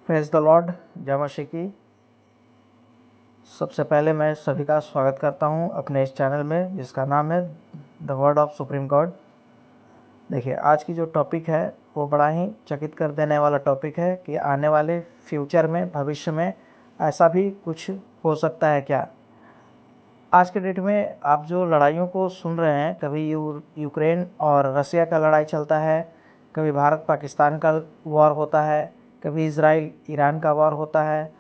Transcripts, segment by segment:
Praise the Lord, जय मसीह की। सबसे पहले मैं सभी का स्वागत करता हूं अपने इस चैनल में जिसका नाम है the word of supreme God. देखिए, आज की जो टॉपिक है वो बड़ा ही चकित कर देने वाला टॉपिक है कि आने वाले फ्यूचर में, भविष्य में ऐसा भी कुछ हो सकता है क्या। आज के डेट में आप जो लड़ाइयों को सुन रहे हैं, कभी यूक्रेन और रसिया का लड़ाई चलता है, कभी भारत पाकिस्तान का वॉर होता है, कभी इज़राइल ईरान का वॉर होता है।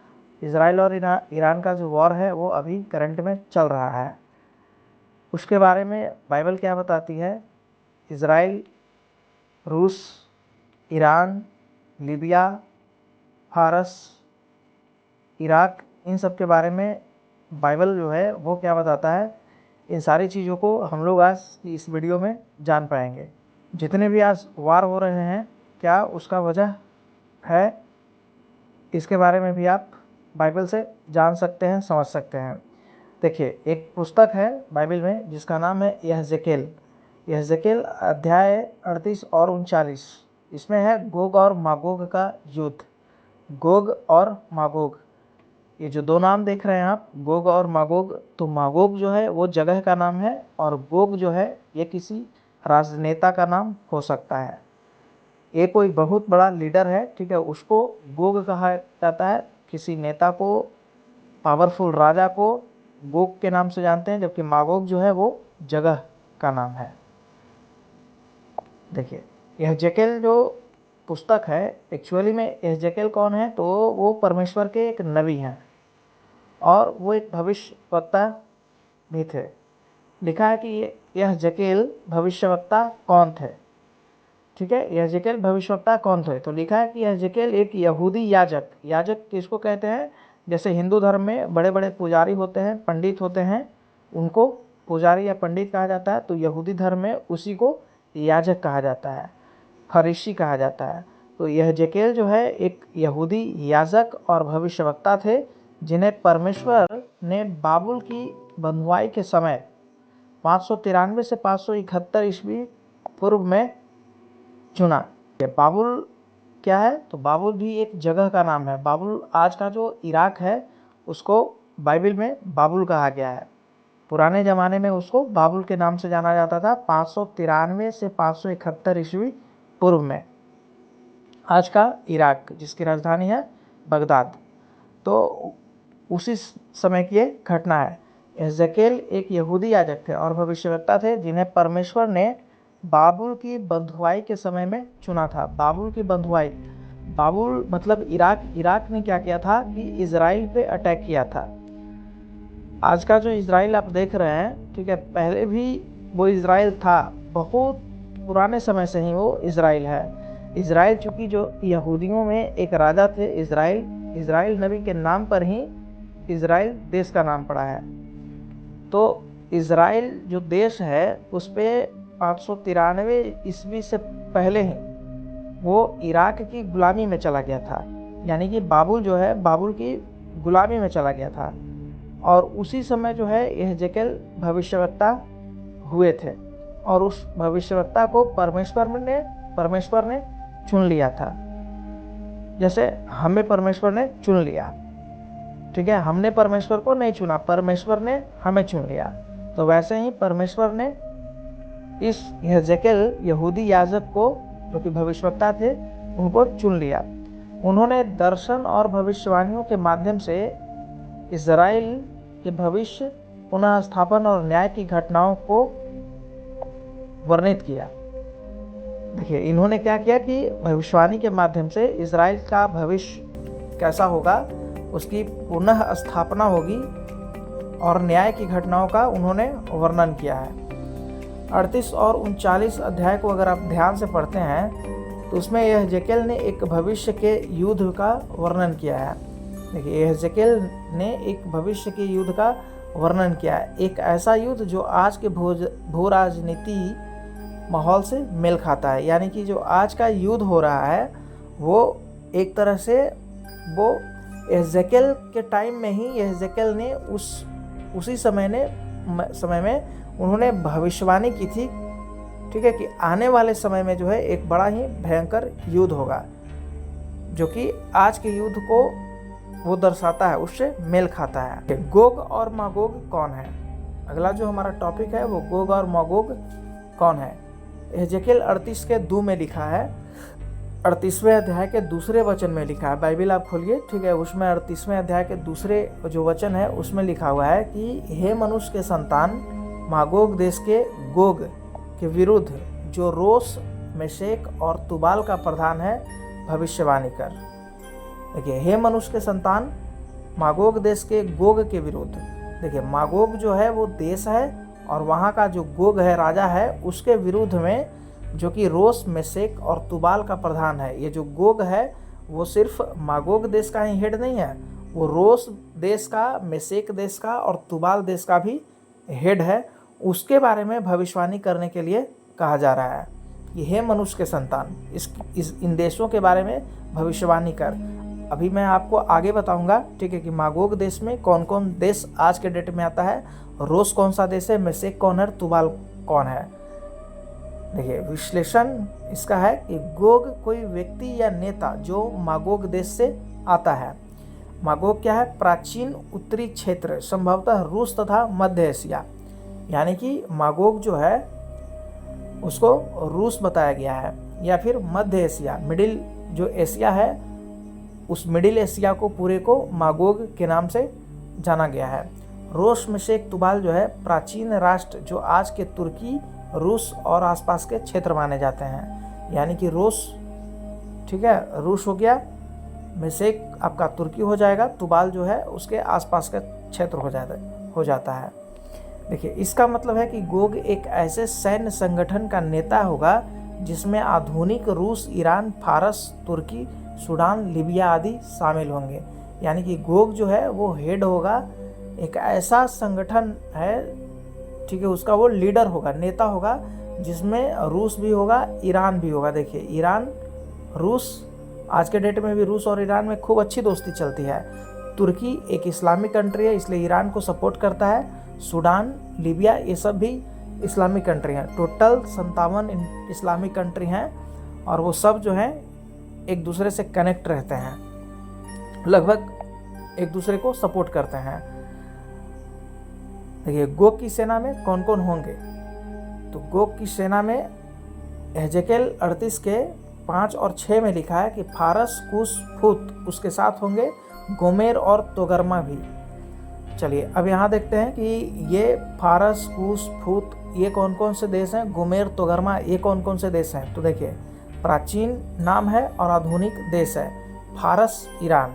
इज़राइल और ईरान का जो वॉर है वो अभी करंट में चल रहा है। उसके बारे में बाइबल क्या बताती है? इज़राइल, रूस, ईरान, लीबिया, फारस, इराक, इन सब के बारे में बाइबल जो है वो क्या बताता है, इन सारी चीज़ों को हम लोग आज इस वीडियो में जान पाएंगे। जितने भी आज वार हो रहे हैं, क्या उसका वजह है, इसके बारे में भी आप बाइबल से जान सकते हैं, समझ सकते हैं। देखिए, एक पुस्तक है बाइबल में जिसका नाम है यहेजकेल अध्याय 38 और 39। इसमें है गोग और मागोग का युद्ध। गोग और मागोग, ये जो दो नाम देख रहे हैं आप, गोग और मागोग, तो मागोग जो है वो जगह का नाम है और गोग जो है ये किसी राजनेता का नाम हो सकता है। ये कोई बहुत बड़ा लीडर है, ठीक है, उसको गोग कहा जाता है। किसी नेता को, पावरफुल राजा को गोग के नाम से जानते हैं, जबकि मागोग जो है वो जगह का नाम है। देखिए, यह जकेल जो पुस्तक है, एक्चुअली में यह जकेल कौन है? तो वो परमेश्वर के एक नबी हैं और वो एक भविष्यवक्ता भी थे। लिखा है कि यह जकेल भविष्यवक्ता कौन थे, ठीक है। यहेजकेल भविष्यवक्ता कौन थे? तो लिखा है कि यहेजकेल एक यहूदी याजक। याजक किसको कहते हैं? जैसे हिंदू धर्म में बड़े बड़े पुजारी होते हैं, पंडित होते हैं, उनको पुजारी या पंडित कहा जाता है। तो यहूदी धर्म में उसी को याजक कहा जाता है, फरीसी कहा जाता है। तो यहेजकेल जो है एक यहूदी याजक और भविष्यवक्ता थे, जिन्हें परमेश्वर ने बाबुल की बंधुआई के समय 593 से 571 ईस्वी पूर्व में चुना। बाबुल क्या है? तो बाबुल भी एक जगह का नाम है। बाबुल, आज का जो इराक है, उसको बाइबल में बाबुल कहा गया है। पुराने ज़माने में उसको बाबुल के नाम से जाना जाता था, 593 से 571 ईस्वी पूर्व में। आज का इराक, जिसकी राजधानी है बगदाद, तो उसी समय की ये घटना है। यहेजकेल एक यहूदी याजक थे और भविष्यवक्ता थे, जिन्हें परमेश्वर ने बाबुल की बंधुआई के समय में चुना था। बाबुल की बंधुआई, बाबुल मतलब इराक ने क्या किया था कि इज़राइल पे अटैक किया था। आज का जो इज़राइल आप देख रहे हैं, ठीक है, पहले भी वो इज़राइल था, बहुत पुराने समय से ही वो इज़राइल है। इज़राइल चूँकि जो यहूदियों में एक राजा थे इज़राइल नबी के नाम पर ही इज़राइल देश का नाम पड़ा है। तो इज़राइल जो देश है उस पर 593 ईस्वी से पहले ही वो इराक की गुलामी में चला गया था। यानी कि बाबुल जो है, बाबुल की गुलामी में चला गया था। और उसी समय जो है यहेजकेल भविष्यवक्ता हुए थे और उस भविष्यवक्ता को परमेश्वर ने चुन लिया था। जैसे हमें परमेश्वर ने चुन लिया, ठीक है, हमने परमेश्वर को नहीं चुना, परमेश्वर ने हमें चुन लिया। तो वैसे ही परमेश्वर ने इस यहेजकेल यहूदी याजक को, जो कि भविष्यवक्ता थे, उनको चुन लिया। उन्होंने दर्शन और भविष्यवाणियों के माध्यम से इज़राइल के भविष्य, पुनः स्थापन और न्याय की घटनाओं को वर्णित किया। देखिए, इन्होंने क्या किया कि भविष्यवाणी के माध्यम से इज़राइल का भविष्य कैसा होगा, उसकी पुनः स्थापना होगी और न्याय की घटनाओं का उन्होंने वर्णन किया है। 38 और 39 अध्याय को अगर आप ध्यान से पढ़ते हैं तो उसमें यहेजकेल ने एक भविष्य के युद्ध का वर्णन किया है। देखिए, यहेजकेल ने एक भविष्य के युद्ध का वर्णन किया है, एक ऐसा युद्ध जो आज के भू राजनीति माहौल से मेल खाता है। यानी कि जो आज का युद्ध हो रहा है वो एक तरह से वो यहेजकेल के टाइम में ही यहेजकेल ने उसी समय में उन्होंने भविष्यवाणी की थी, ठीक है, कि आने वाले समय में जो है एक बड़ा ही भयंकर युद्ध होगा। जो कि आज के युद्ध को वो दर्शाता है, उससे मेल खाता है। गोग और मागोग कौन है? अगला जो हमारा टॉपिक है वो गोग और मागोग कौन है। एजेकियल 38 के 2 में लिखा है, 38वें अध्याय के दूसरे वचन में लिखा है। बाइबल आप खोलिए, ठीक है, उसमें 38वें अध्याय के दूसरे जो वचन है उसमें लिखा हुआ है कि हे मनुष्य के संतान, मागोग देश के गोग के विरुद्ध जो रोश, मेशेक और तुबाल का प्रधान है, भविष्यवाणी कर। देखिए, हे मनुष्य के संतान, मागोग देश के गोग के विरुद्ध। देखिए, मागोग जो है वो देश है और वहाँ का जो गोग है, राजा है, उसके विरुद्ध में जो कि रोश, मेशेक और तुबाल का प्रधान है। ये जो गोग है वो सिर्फ मागोग देश का ही हेड नहीं है, वो रोश देश का, मेशेक देश का और तुबाल देश का भी हेड है। उसके बारे में भविष्यवाणी करने के लिए कहा जा रहा है कि हे मनुष्य के संतान, इन देशों के बारे में भविष्यवाणी कर। अभी मैं आपको आगे बताऊंगा, ठीक है, कि मागोग देश में कौन कौन देश आज के डेट में आता है, रोश कौन सा देश है, मेशेक कौन है, तुबाल कौन है। देखिए, विश्लेषण इसका है कि गोग कोई व्यक्ति या नेता जो मागोग देश से आता है। मागोग क्या है? प्राचीन उत्तरी क्षेत्र, संभवतः रूस तथा मध्य एशिया। यानी कि मागोग जो है उसको रूस बताया गया है, या फिर मध्य एशिया, मिडिल जो एशिया है, उस मिडिल एशिया को पूरे को मागोग के नाम से जाना गया है। रोश, मेशेक, तुबाल जो है प्राचीन राष्ट्र जो आज के तुर्की, रूस और आसपास के क्षेत्र माने जाते हैं। यानी कि रोश, ठीक है, रूस हो गया, मेशेक आपका तुर्की हो जाएगा, तुबाल जो है उसके आसपास का क्षेत्र हो जाता है। देखिए, इसका मतलब है कि गोग एक ऐसे सैन्य संगठन का नेता होगा जिसमें आधुनिक रूस, ईरान, फारस, तुर्की, सूडान, लीबिया आदि शामिल होंगे। यानी कि गोग जो है वो हेड होगा, एक ऐसा संगठन है, ठीक है, उसका वो लीडर होगा, नेता होगा, जिसमें रूस भी होगा, ईरान भी होगा। देखिए, ईरान, रूस, आज के डेट में भी रूस और ईरान में खूब अच्छी दोस्ती चलती है। तुर्की एक इस्लामिक कंट्री है, इसलिए ईरान को सपोर्ट करता है। सूडान, लीबिया, ये सब भी इस्लामिक कंट्री हैं। टोटल 57 इस्लामिक कंट्री हैं और वो सब जो हैं एक दूसरे से कनेक्ट रहते हैं, लगभग एक दूसरे को सपोर्ट करते हैं। देखिए, गोग की सेना में कौन कौन होंगे, तो गोग की सेना में एजेकियल 38 के 5 और 6 में लिखा है कि फारस, कुश, फूत उसके साथ होंगे, गोमेर और तोगरमा भी। चलिए, अब यहाँ देखते हैं कि ये फारस, कुश, फूत ये कौन कौन से देश हैं, गोमेर, तोगरमा ये कौन कौन से देश हैं। तो देखिए, प्राचीन नाम है और आधुनिक देश है। फारस, ईरान।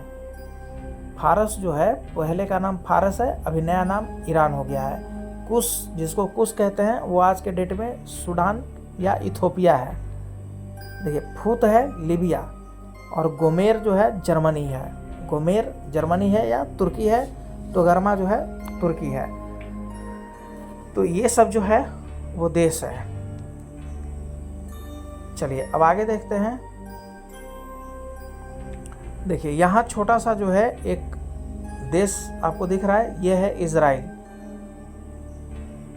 फारस जो है पहले का नाम फारस है, अभी नया नाम ईरान हो गया है। कुश, जिसको कुश कहते हैं, वो आज के डेट में सूडान या इथोपिया है। देखिए, फूत है लीबिया और गोमेर जो है जर्मनी है। गोमेर जर्मनी है या तुर्की है, तोगरमा जो है तुर्की है। तो ये सब जो है वो देश है। चलिए, अब आगे देखते हैं। देखिए, यहाँ छोटा सा जो है एक देश आपको दिख रहा है, ये है इजराइल।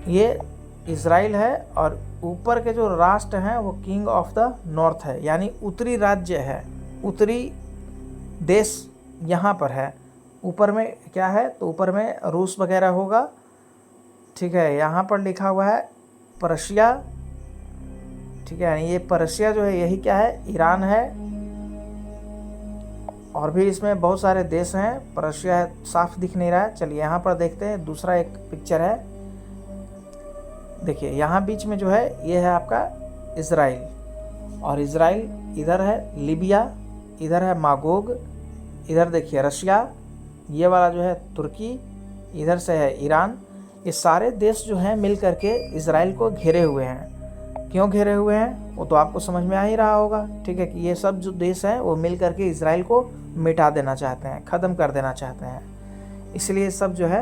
ये इजराइल है और ऊपर के जो राष्ट्र हैं वो किंग ऑफ द नॉर्थ है, यानी उत्तरी राज्य है, उत्तरी देश यहाँ पर है। ऊपर में क्या है, तो ऊपर में रूस वगैरह होगा, ठीक है। यहाँ पर लिखा हुआ है पर्शिया, ठीक है, यानी ये पर्शिया जो है यही क्या है, ईरान है। और भी इसमें बहुत सारे देश हैं, पर्शिया है, साफ दिख नहीं रहा है। चलिए, यहाँ पर देखते हैं, दूसरा एक पिक्चर है। देखिए, यहाँ बीच में जो है ये है आपका इजराइल, और इजराइल इधर है लीबिया, इधर है मागोग, इधर देखिए रशिया, ये वाला जो है तुर्की, इधर से है ईरान। ये सारे देश जो हैं मिल करके इजराइल को घेरे हुए हैं। क्यों घेरे हुए हैं वो तो आपको समझ में आ ही रहा होगा, ठीक है, कि ये सब जो देश हैं वो मिल करके इजराइल को मिटा देना चाहते हैं, ख़त्म कर देना चाहते हैं। इसलिए सब जो है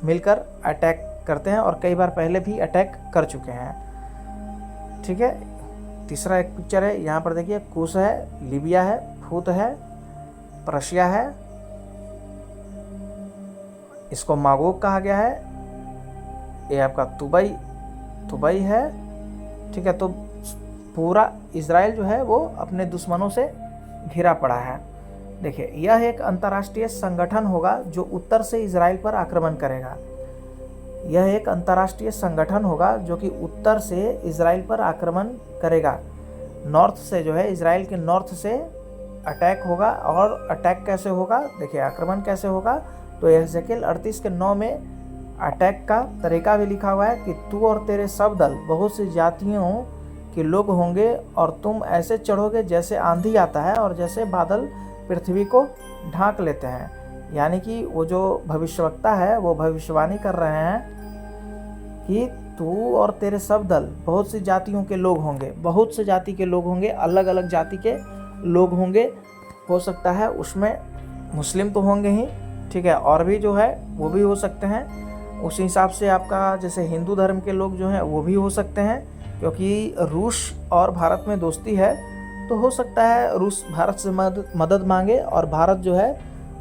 मिलकर अटैक करते हैं और कई बार पहले भी अटैक कर चुके हैं, ठीक है। तीसरा एक पिक्चर है, यहाँ पर देखिए, कुश है, लीबिया है, फूत है, पर्शिया है, इसको मागोग कहा गया है, ये आपका तुबई है, ठीक है। तो पूरा इजराइल जो है वो अपने दुश्मनों से घिरा पड़ा है। देखिए, यह एक अंतर्राष्ट्रीय संगठन होगा जो उत्तर से इजराइल पर आक्रमण करेगा। यह एक अंतर्राष्ट्रीय संगठन होगा जो कि उत्तर से इजराइल पर आक्रमण करेगा। नॉर्थ से जो है, इजराइल के नॉर्थ से अटैक होगा। और अटैक कैसे होगा, देखिए आक्रमण कैसे होगा, तो यहेजकेल 38:9 में अटैक का तरीका भी लिखा हुआ है कि तू और तेरे सब दल बहुत सी जातियों के लोग होंगे और तुम ऐसे चढ़ोगे जैसे आंधी आता है और जैसे बादल पृथ्वी को ढांक लेते हैं। यानी कि वो जो भविष्यवक्ता है वो भविष्यवाणी कर रहे हैं कि तू और तेरे सब दल बहुत सी जातियों के लोग होंगे, बहुत से जाति के लोग होंगे, अलग अलग जाति के लोग होंगे। हो सकता है उसमें मुस्लिम तो होंगे ही, ठीक है, और भी जो है वो भी हो सकते हैं। उस हिसाब से आपका जैसे हिंदू धर्म के लोग जो हैं वो भी हो सकते हैं, क्योंकि रूस और भारत में दोस्ती है, तो हो सकता है रूस भारत से मदद मांगे और भारत जो है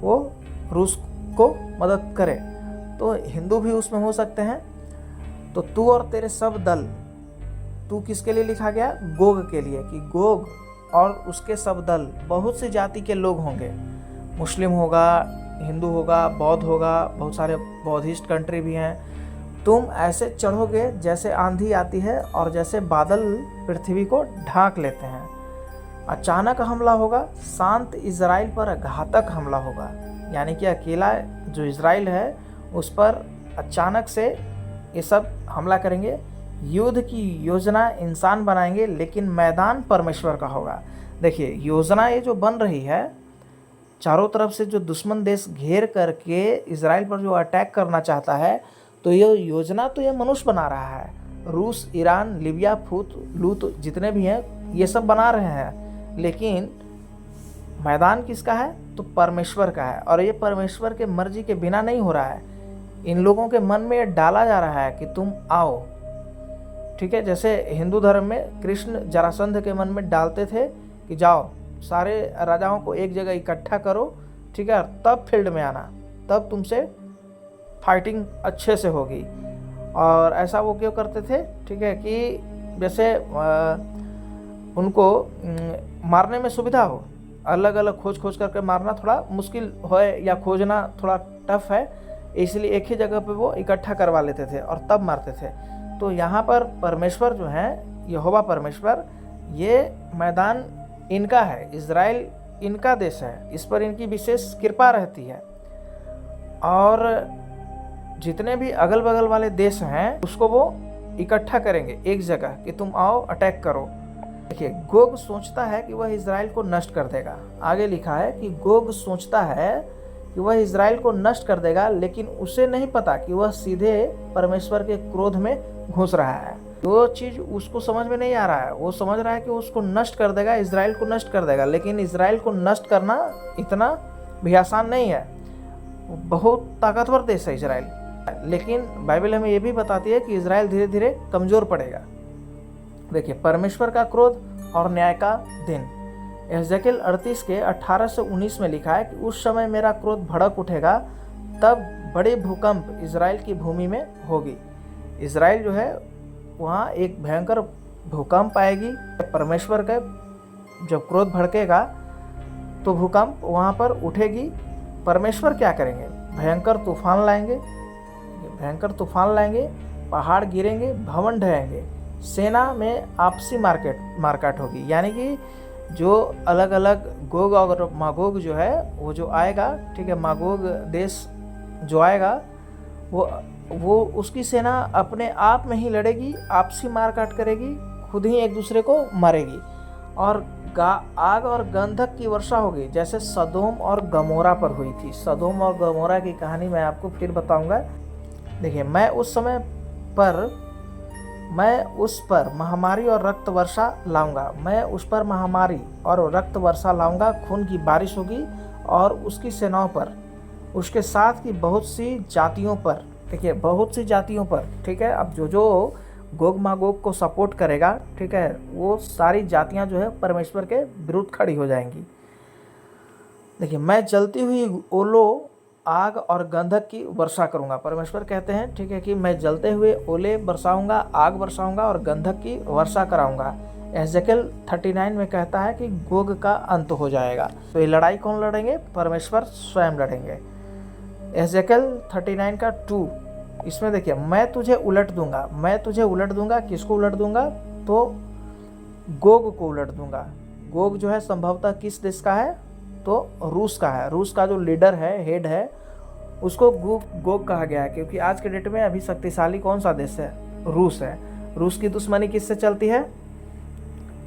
वो रूस को मदद करे, तो हिंदू भी उसमें हो सकते हैं। तो तू और तेरे सब दल, तू किसके लिए लिखा गया, गोग के लिए, कि गोग और उसके सब दल बहुत सी जाति के लोग होंगे। मुस्लिम होगा, हिंदू होगा, बौद्ध होगा, बहुत सारे बौद्धिस्ट कंट्री भी हैं। तुम ऐसे चढ़ोगे जैसे आंधी आती है और जैसे बादल पृथ्वी को ढांक लेते हैं। अचानक हमला होगा, शांत इजराइल पर घातक हमला होगा। यानी कि अकेला जो इजराइल है उस पर अचानक से ये सब हमला करेंगे। युद्ध की योजना इंसान बनाएंगे लेकिन मैदान परमेश्वर का होगा। देखिए, योजना ये जो बन रही है, चारों तरफ से जो दुश्मन देश घेर करके इजराइल पर जो अटैक करना चाहता है, तो ये योजना तो ये मनुष्य बना रहा है। रूस, ईरान, लीबिया, लूत जितने भी हैं ये सब बना रहे हैं, लेकिन मैदान किसका है, तो परमेश्वर का है। और ये परमेश्वर के मर्जी के बिना नहीं हो रहा है। इन लोगों के मन में डाला जा रहा है कि तुम आओ, ठीक है। जैसे हिंदू धर्म में कृष्ण जरासंध के मन में डालते थे कि जाओ सारे राजाओं को एक जगह इकट्ठा करो, ठीक है, तब फील्ड में आना, तब तुमसे फाइटिंग अच्छे से होगी। और ऐसा वो क्यों करते थे, ठीक है, कि जैसे उनको मारने में सुविधा हो, अलग अलग खोज करके मारना थोड़ा मुश्किल हो या खोजना थोड़ा टफ है, इसलिए एक ही जगह पे वो इकट्ठा करवा लेते थे और तब मारते थे। तो यहाँ पर परमेश्वर जो है, यहोवा परमेश्वर, ये मैदान इनका है, इजराइल इनका देश है, इस पर इनकी विशेष कृपा रहती है। और जितने भी अगल बगल वाले देश हैं उसको वो इकट्ठा करेंगे एक जगह कि तुम आओ अटैक करो। देखिए, गोग सोचता है कि वह इजराइल को नष्ट कर देगा। आगे लिखा है कि गोग सोचता है कि वह इजराइल को नष्ट कर देगा, लेकिन उसे नहीं पता कि वह सीधे परमेश्वर के क्रोध में घुस रहा है। वो चीज़ उसको समझ में नहीं आ रहा है। वो समझ रहा है कि उसको नष्ट कर देगा, इजराइल को नष्ट कर देगा, लेकिन इजराइल को नष्ट करना इतना भी आसान नहीं है। बहुत ताकतवर देश है इजराइल, लेकिन बाइबल हमें ये भी बताती है कि इजराइल धीरे धीरे कमज़ोर पड़ेगा। देखिए, परमेश्वर का क्रोध और न्याय का दिन, यहेजकेल 38 के 18 से 19 में लिखा है कि उस समय मेरा क्रोध भड़क उठेगा, तब बड़े भूकंप इजराइल की भूमि में होगी। इजराइल जो है वहाँ एक भयंकर भूकंप आएगी। परमेश्वर का जब क्रोध भड़केगा तो भूकंप वहाँ पर उठेगी। परमेश्वर क्या करेंगे, भयंकर तूफान लाएंगे, भयंकर तूफान लाएंगे, पहाड़ गिरेंगे, भवन ढहेंगे, सेना में आपसी मारकाट होगी। यानी कि जो अलग अलग गोग और मागोग जो है वो जो आएगा, ठीक है, मागोग देश जो आएगा वो उसकी सेना अपने आप में ही लड़ेगी, आपसी मारकाट करेगी, खुद ही एक दूसरे को मारेगी। और आग और गंधक की वर्षा होगी, जैसे सदोम और गमोरा पर हुई थी। सदोम और गमोरा की कहानी मैं आपको फिर बताऊंगा। देखिए, मैं उस पर महामारी और रक्त वर्षा लाऊंगा। मैं उस पर महामारी और रक्त वर्षा लाऊंगा, खून की बारिश होगी और उसकी सेनाओं पर, उसके साथ की बहुत सी जातियों पर। देखिए, बहुत सी जातियों पर, ठीक है। अब जो गोग मागोग को सपोर्ट करेगा, ठीक है, वो सारी जातियां जो है परमेश्वर के विरुद्ध खड़ी हो जाएंगी। देखिए, मैं जलती हुई ओलों, आग और गंधक की वर्षा करूंगा। परमेश्वर कहते हैं, ठीक है, कि मैं जलते हुए ओले बरसाऊंगा, आग बरसाऊंगा और गंधक की वर्षा कराऊंगा। एजेकियल 39 में कहता है कि गोग का अंत हो जाएगा। तो ये लड़ाई कौन लड़ेंगे? परमेश्वर स्वयं लड़ेंगे। एजेकियल 39 का 2, इसमें देखिए, मैं तुझे उलट दूंगा। मैं तुझे उलट दूंगा, किसको उलट दूंगा? तो गोग को उलट दूंगा। गोग जो है संभवतः किस देश का है? तो रूस का है। रूस का जो लीडर है, हेड है, उसको गोग कहा गया है, क्योंकि आज के डेट में अभी शक्तिशाली कौन सा देश है? रूस है। रूस की दुश्मनी किससे चलती है?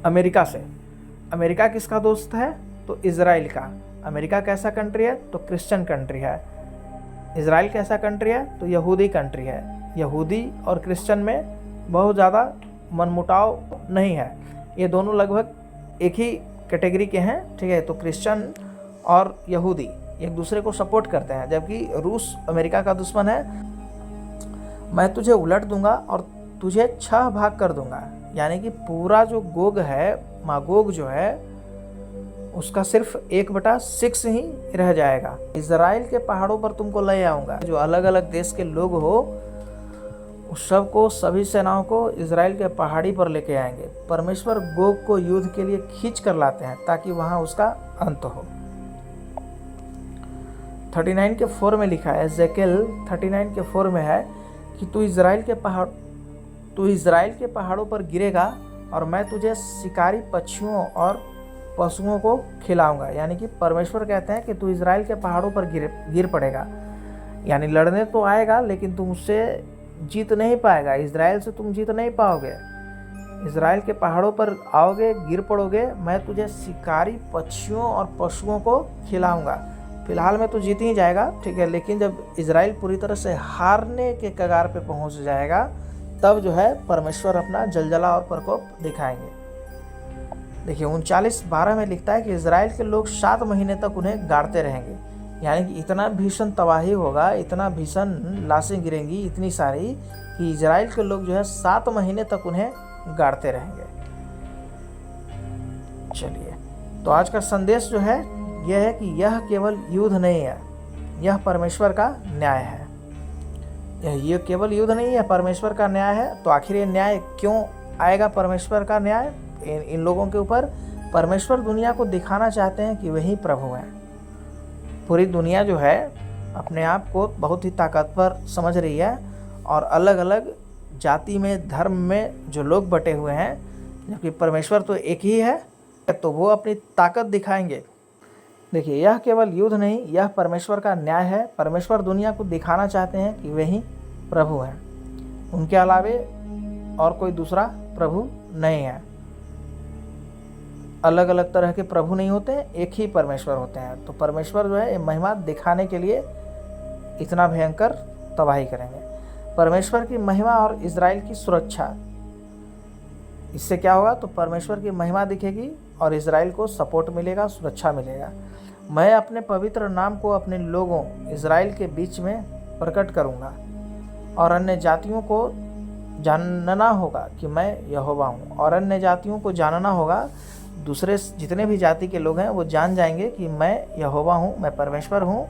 अमेरिका से। अमेरिका किसका दोस्त है? तो इजराइल का। अमेरिका कैसा कंट्री है? तो क्रिश्चियन कंट्री है। इजराइल कैसा कंट्री है? तो यहूदी कंट्री है। यहूदी और क्रिश्चियन में बहुत ज़्यादा मनमुटाव नहीं है, ये दोनों लगभग एक ही कैटेगरी के हैं, ठीक है। तो क्रिश्चियन और यहूदी एक दूसरे को सपोर्ट करते हैं, जबकि रूस अमेरिका का दुश्मन है। मैं तुझे उलट दूंगा और तुझे 6 भाग कर दूंगा, यानी कि पूरा जो गोग है, मागोग जो है, उसका सिर्फ 1/6 ही रह जाएगा। इजराइल के पहाड़ों पर तुमको ले आऊंगा। जो अलग अलग देश के लोग हो, उस सब को, सभी सेनाओं को इजराइल के पहाड़ी पर लेके आएंगे। परमेश्वर गोग को युद्ध के लिए खींच कर लाते हैं ताकि वहां उसका अंत हो। 39 के 4 में लिखा है, एजेकियल 39 के 4 में है कि तू इजराइल के पहाड़ों पर गिरेगा और मैं तुझे शिकारी पक्षियों और पशुओं को खिलाऊंगा। यानी कि परमेश्वर कहते हैं कि तू इजराइल के पहाड़ों पर गिर पड़ेगा, यानी लड़ने तो आएगा लेकिन तुम उससे जीत नहीं पाएगा। इजराइल से तुम जीत नहीं पाओगे। इजराइल के पहाड़ों पर आओगे, गिर पड़ोगे, मैं तुझे शिकारी पक्षियों और पशुओं को खिलाऊंगा। फिलहाल में तो जीत ही जाएगा, ठीक है, लेकिन जब इजराइल पूरी तरह से हारने के कगार पे पहुंच जाएगा, तब जो है परमेश्वर अपना जलजला और प्रकोप दिखाएंगे। देखिए 39:12 में लिखता है कि इजराइल के लोग 7 महीने तक उन्हें गाड़ते रहेंगे। यानी कि इतना भीषण तबाही होगा, इतना भीषण लाशें गिरेंगी, इतनी सारी, कि इजराइल के लोग जो है 7 महीने तक उन्हें गाड़ते रहेंगे। चलिए, तो आज का संदेश जो है यह है कि यह केवल युद्ध नहीं है, यह परमेश्वर का न्याय है। यह केवल युद्ध नहीं है, परमेश्वर का न्याय है। तो आखिर ये न्याय क्यों आएगा? परमेश्वर का न्याय इन लोगों के ऊपर। परमेश्वर दुनिया को दिखाना चाहते हैं कि वही प्रभु हैं। पूरी दुनिया जो है अपने आप को बहुत ही ताकतवर समझ रही है, और अलग अलग जाति में, धर्म में जो लोग बटे हुए हैं, जबकि परमेश्वर तो एक ही है, तो वो अपनी ताकत दिखाएंगे। देखिए, यह केवल युद्ध नहीं, यह परमेश्वर का न्याय है। परमेश्वर दुनिया को दिखाना चाहते हैं कि वही प्रभु हैं, उनके अलावे और कोई दूसरा प्रभु नहीं है। अलग अलग तरह के प्रभु नहीं होते हैं, एक ही परमेश्वर होते हैं। तो परमेश्वर जो है ये महिमा दिखाने के लिए इतना भयंकर तबाही करेंगे। परमेश्वर की महिमा और इजराइल की सुरक्षा, इससे क्या होगा? तो परमेश्वर की महिमा दिखेगी और इजराइल को सपोर्ट मिलेगा, सुरक्षा मिलेगा। मैं अपने पवित्र नाम को अपने लोगों इजराइल के बीच में प्रकट करूंगा, और अन्य जातियों को जानना होगा कि मैं यहोवा हूँ। और अन्य जातियों को जानना होगा, दूसरे जितने भी जाति के लोग हैं वो जान जाएंगे कि मैं यहोवा हूँ, मैं परमेश्वर हूँ।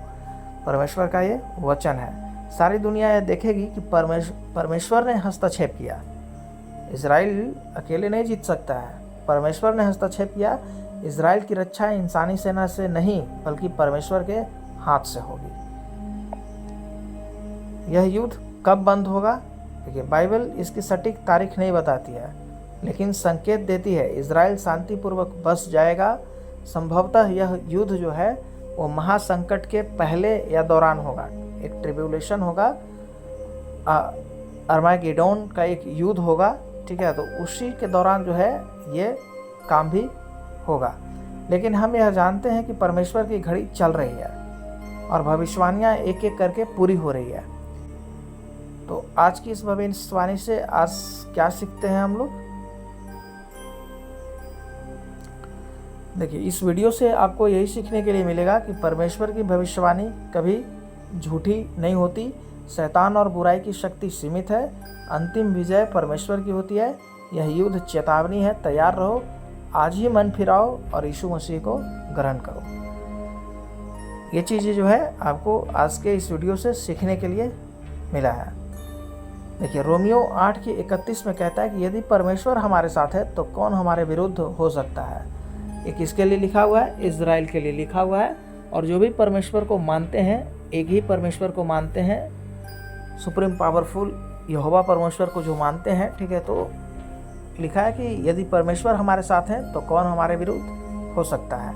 परमेश्वर का ये वचन है। सारी दुनिया यह देखेगी कि परमेश्वर ने हस्तक्षेप किया। इजराइल अकेले नहीं जीत सकता है, परमेश्वर ने हस्तक्षेप किया। इजराइल की रक्षा इंसानी सेना से नहीं, बल्कि परमेश्वर के हाथ से होगी। यह युद्ध कब बंद होगा? देखिए, बाइबल इसकी सटीक तारीख नहीं बताती है, लेकिन संकेत देती है इजराइल शांतिपूर्वक बस जाएगा। संभवतः यह युद्ध जो है वो महासंकट के पहले या दौरान होगा। एक ट्रिब्यूलेशन होगा, अर्मागेडोन का एक युद्ध होगा, ठीक है। तो उसी के दौरान जो है ये काम भी होगा। लेकिन हम यह जानते हैं कि परमेश्वर की घड़ी चल रही है और भविष्यवाणियाँ एक एक करके पूरी हो रही है। तो आज की इस भविष्यवाणी से आज क्या सीखते हैं हम लोग? देखिए, इस वीडियो से आपको यही सीखने के लिए मिलेगा कि परमेश्वर की भविष्यवाणी कभी झूठी नहीं होती। शैतान और बुराई की शक्ति सीमित है, अंतिम विजय परमेश्वर की होती है। यह युद्ध चेतावनी है, तैयार रहो, आज ही मन फिराओ और यीशु मसीह को ग्रहण करो। ये चीज़ें जो है आपको आज के इस वीडियो से सीखने के लिए मिला है। देखिए रोमियो 8:31 में कहता है कि यदि परमेश्वर हमारे साथ है तो कौन हमारे विरुद्ध हो सकता है। ये किसके लिए लिखा हुआ है? इज़राइल के लिए लिखा हुआ है। और जो भी परमेश्वर को मानते हैं, एक ही परमेश्वर को मानते हैं, सुप्रीम पावरफुल यहोवा परमेश्वर को जो मानते हैं, ठीक है, तो लिखा है कि यदि परमेश्वर हमारे साथ हैं तो कौन हमारे विरुद्ध हो सकता है।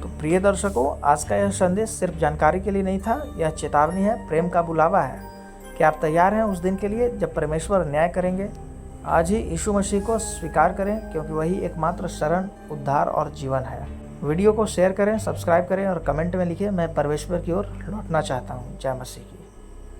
तो प्रिय दर्शकों, आज का यह संदेश सिर्फ जानकारी के लिए नहीं था, यह चेतावनी है, प्रेम का बुलावा है कि आप तैयार हैं उस दिन के लिए जब परमेश्वर न्याय करेंगे। आज ही यीशु मसीह को स्वीकार करें, क्योंकि वही एकमात्र शरण, उद्धार और जीवन है। वीडियो को शेयर करें, सब्सक्राइब करें और कमेंट में लिखें, मैं परमेश्वर की ओर लौटना चाहता हूँ। जय मसीह की।